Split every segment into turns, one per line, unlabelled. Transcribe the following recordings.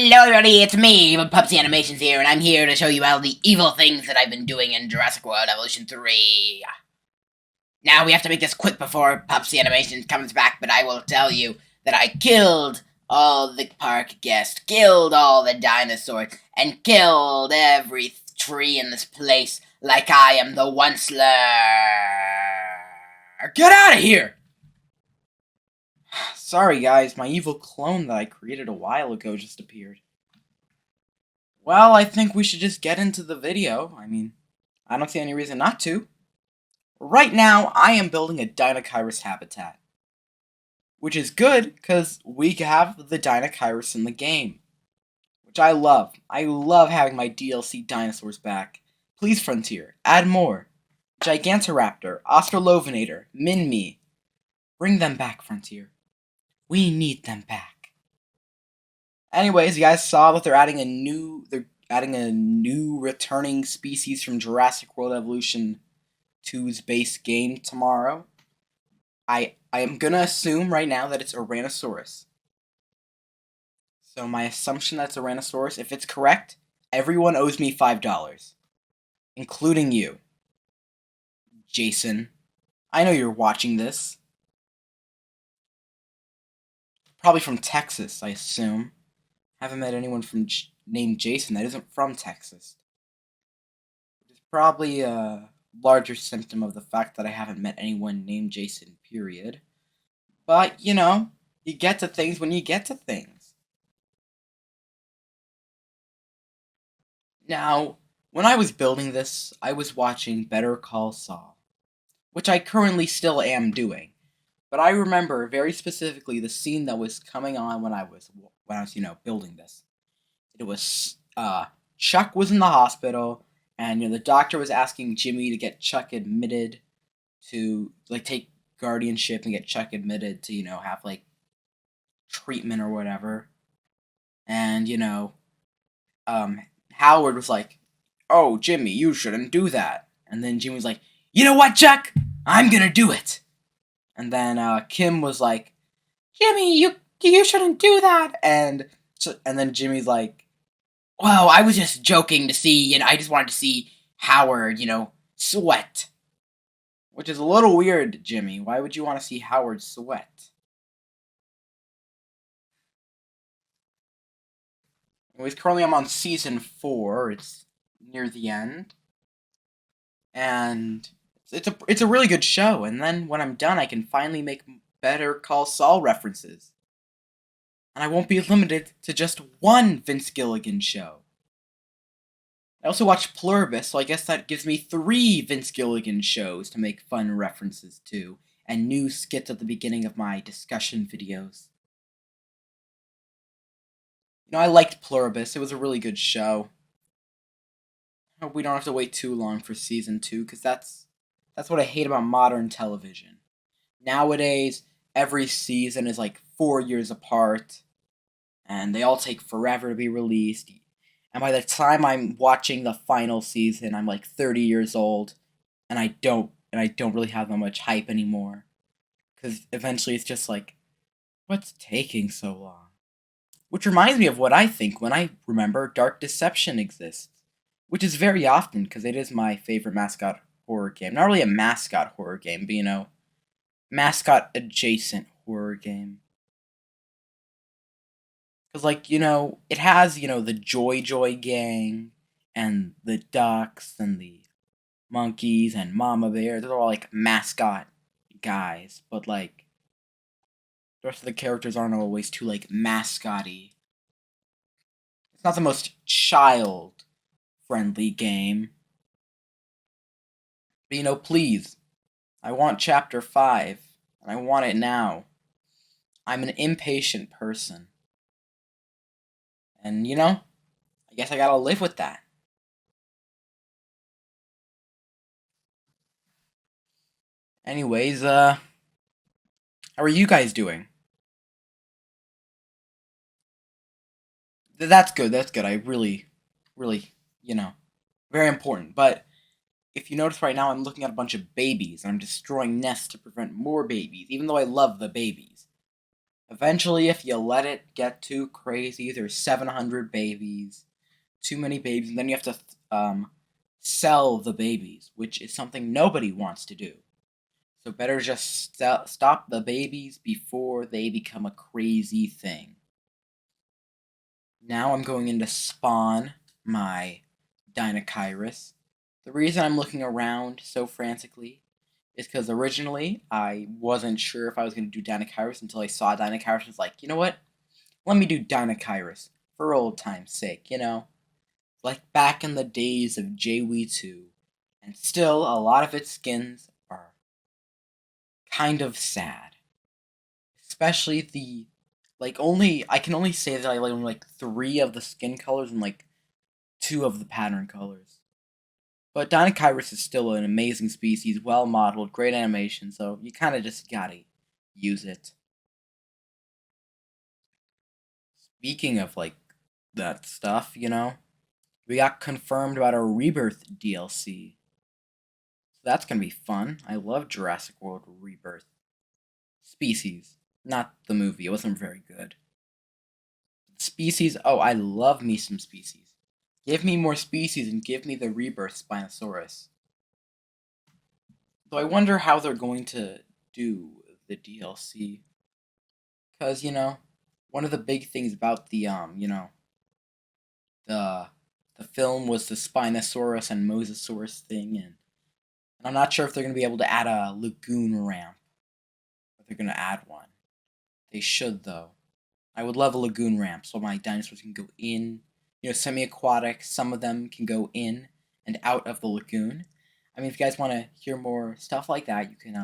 Hello everybody, it's me, Pupsy Animations here, and I'm here to show you all the evil things that I've been doing in Jurassic World Evolution 3. Now, we have to make this quick before Pupsy Animations comes back, but I will tell you that I killed all the park guests, killed all the dinosaurs, and killed every tree in this place like I am the Onceler. Get out of here! Sorry guys, my evil clone that I created a while ago just appeared. Well, I think we should just get into the video. I mean, I don't see any reason not to. Right now, I am building a deinocheirus habitat. Which is good, because we have the deinocheirus in the game. Which I love. I love having my DLC dinosaurs back. Please, Frontier, add more. Gigantoraptor, Australovenator, Minmi. Bring them back, Frontier. We need them back. Anyways, you guys saw that they're adding a new returning species from Jurassic World Evolution 2's base game tomorrow. I am gonna assume right now that it's Tyrannosaurus. So my assumption that's Tyrannosaurus, if it's correct, everyone owes me $5. Including you. Jason. I know you're watching this. Probably from Texas, I assume. Haven't met anyone named Jason that isn't from Texas. Which is probably a larger symptom of the fact that I haven't met anyone named Jason, period. But, you know, you get to things when you get to things. Now, when I was building this, I was watching Better Call Saul, which I currently still am doing. But I remember very specifically the scene that was coming on when I was building this. It was Chuck was in the hospital, and the doctor was asking Jimmy to get Chuck admitted to take guardianship and get Chuck admitted to have treatment or whatever. And Howard was like, "Oh, Jimmy, you shouldn't do that." And then Jimmy was like, "You know what, Chuck? I'm gonna do it." And then Kim was like, "Jimmy, you shouldn't do that." And then Jimmy's like, "Well, I was just joking to see, I just wanted to see Howard, sweat." Which is a little weird, Jimmy. Why would you want to see Howard sweat? Anyways, currently I'm on season 4. It's near the end. And it's a really good show, and then when I'm done, I can finally make Better Call Saul references. And I won't be limited to just one Vince Gilligan show. I also watch Pluribus, so I guess that gives me 3 Vince Gilligan shows to make fun references to, and new skits at the beginning of my discussion videos. I liked Pluribus. It was a really good show. I hope we don't have to wait too long for season 2, because that's what I hate about modern television. Nowadays, every season is 4 years apart, and they all take forever to be released. And by the time I'm watching the final season, I'm 30 years old, and I don't really have that much hype anymore. Because eventually it's just what's taking so long? Which reminds me of what I think when I remember Dark Deception exists. Which is very often, because it is my favorite mascot horror game. Not really a mascot horror game, but mascot-adjacent horror game. Because, it has, the Joy Gang, and the ducks, and the monkeys, and Mama Bear. They're all, mascot guys. But, the rest of the characters aren't always too, mascot-y. It's not the most child-friendly game. But, please, I want Chapter 5, and I want it now. I'm an impatient person. And, I guess I gotta live with that. Anyways, how are you guys doing? That's good, I really, very important. But if you notice right now, I'm looking at a bunch of babies, and I'm destroying nests to prevent more babies, even though I love the babies. Eventually, if you let it get too crazy, there's 700 babies, too many babies, and then you have to sell the babies, which is something nobody wants to do. So better just stop the babies before they become a crazy thing. Now I'm going in to spawn my deinocheirus. The reason I'm looking around so frantically is because originally I wasn't sure if I was going to do deinocheirus until I saw deinocheirus and was like, you know what? Let me do deinocheirus for old time's sake, you know? Like back in the days of JW2. And still, a lot of its skins are kind of sad. Especially the I can only say that I like only like 3 of the skin colors and like 2 of the pattern colors. But deinocheirus is still an amazing species, well modeled, great animation, so you kind of just gotta use it. Speaking of like that stuff, we got confirmed about a Rebirth DLC. So that's gonna be fun. I love Jurassic World Rebirth. Species, not the movie. It wasn't very good. Species, oh, I love me some species. Give me more species and give me the Rebirth Spinosaurus. So I wonder how they're going to do the DLC. Because, one of the big things about the the film was the Spinosaurus and Mosasaurus thing, and I'm not sure if they're going to be able to add a lagoon ramp. If they're going to add one. They should, though. I would love a lagoon ramp so my dinosaurs can go in, semi-aquatic. Some of them can go in and out of the lagoon. I mean, if you guys want to hear more stuff like that, you can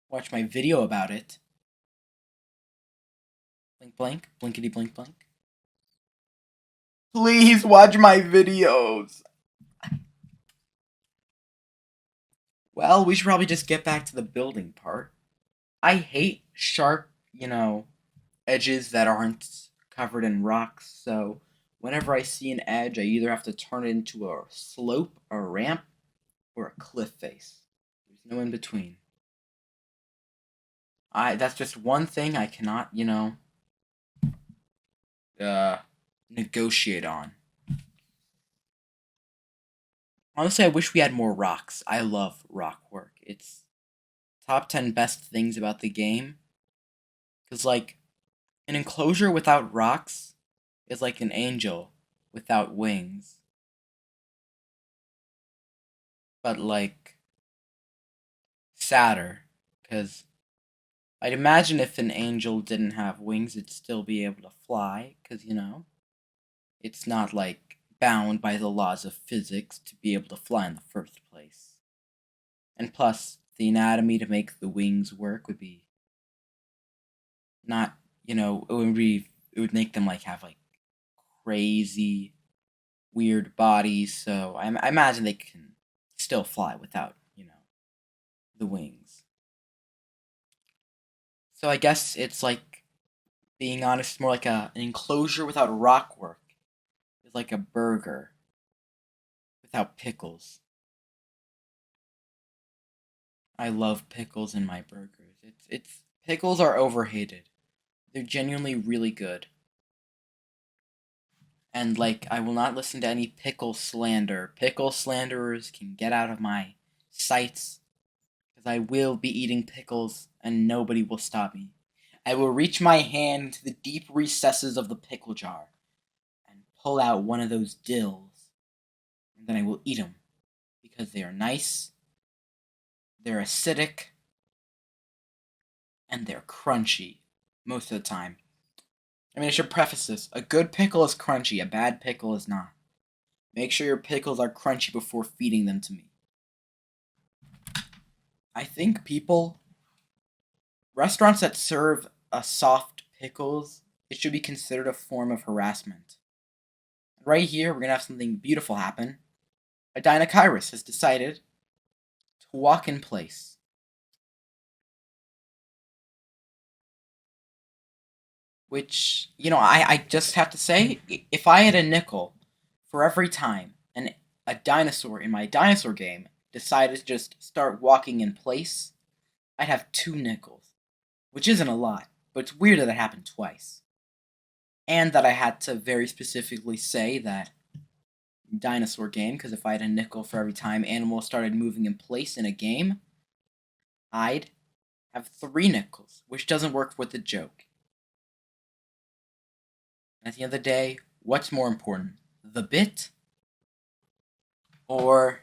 watch my video about it. Blink, blink, blinkety, blink, blink. Please watch my videos. Well, we should probably just get back to the building part. I hate sharp, edges that aren't covered in rocks, so whenever I see an edge, I either have to turn it into a slope, a ramp, or a cliff face. There's no in between. That's just one thing I cannot, negotiate on. Honestly, I wish we had more rocks. I love rock work. It's top 10 best things about the game. Because, like, an enclosure without rocks is like an angel without wings. But, like, sadder. Because I'd imagine if an angel didn't have wings, it'd still be able to fly. Because, it's not, like, bound by the laws of physics to be able to fly in the first place. And plus, the anatomy to make the wings work would be not, it would make them like have like crazy weird bodies, so I imagine they can still fly without, the wings. So I guess it's like, being honest, more like an enclosure without rock work. It's like a burger without pickles. I love pickles in my burgers. It's pickles are overhated. They're genuinely really good. And like, I will not listen to any pickle slander. Pickle slanderers can get out of my sights, because I will be eating pickles and nobody will stop me. I will reach my hand into the deep recesses of the pickle jar and pull out one of those dills, and then I will eat them because they are nice, they're acidic, and they're crunchy most of the time. I mean, I should preface this. A good pickle is crunchy, a bad pickle is not. Make sure your pickles are crunchy before feeding them to me. I think restaurants that serve soft pickles, it should be considered a form of harassment. Right here, we're going to have something beautiful happen. A deinocheirus has decided to walk in place. Which, I just have to say, if I had a nickel for every time a dinosaur in my dinosaur game decided to just start walking in place, I'd have 2 nickels, which isn't a lot. But it's weird that it happened twice. And that I had to very specifically say that dinosaur game, because if I had a nickel for every time animals started moving in place in a game, I'd have 3 nickels, which doesn't work with the joke. At the end of the day, what's more important? The bit or,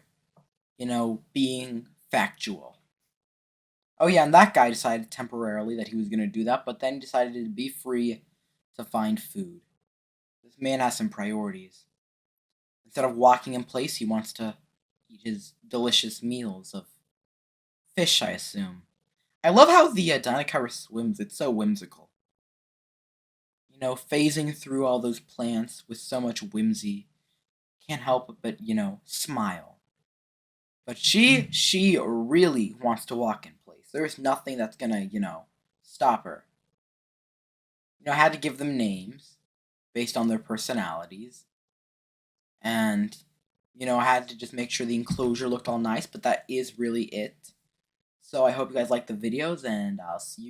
being factual? Oh yeah, and that guy decided temporarily that he was going to do that, but then decided to be free to find food. This man has some priorities. Instead of walking in place, he wants to eat his delicious meals of fish, I assume. I love how the deinocheirus swims. It's so whimsical. Phasing through all those plants with so much whimsy. Can't help but, smile. But she really wants to walk in place. There's nothing that's gonna, stop her. I had to give them names based on their personalities. And, I had to just make sure the enclosure looked all nice, but that is really it. So I hope you guys like the videos, and I'll see you.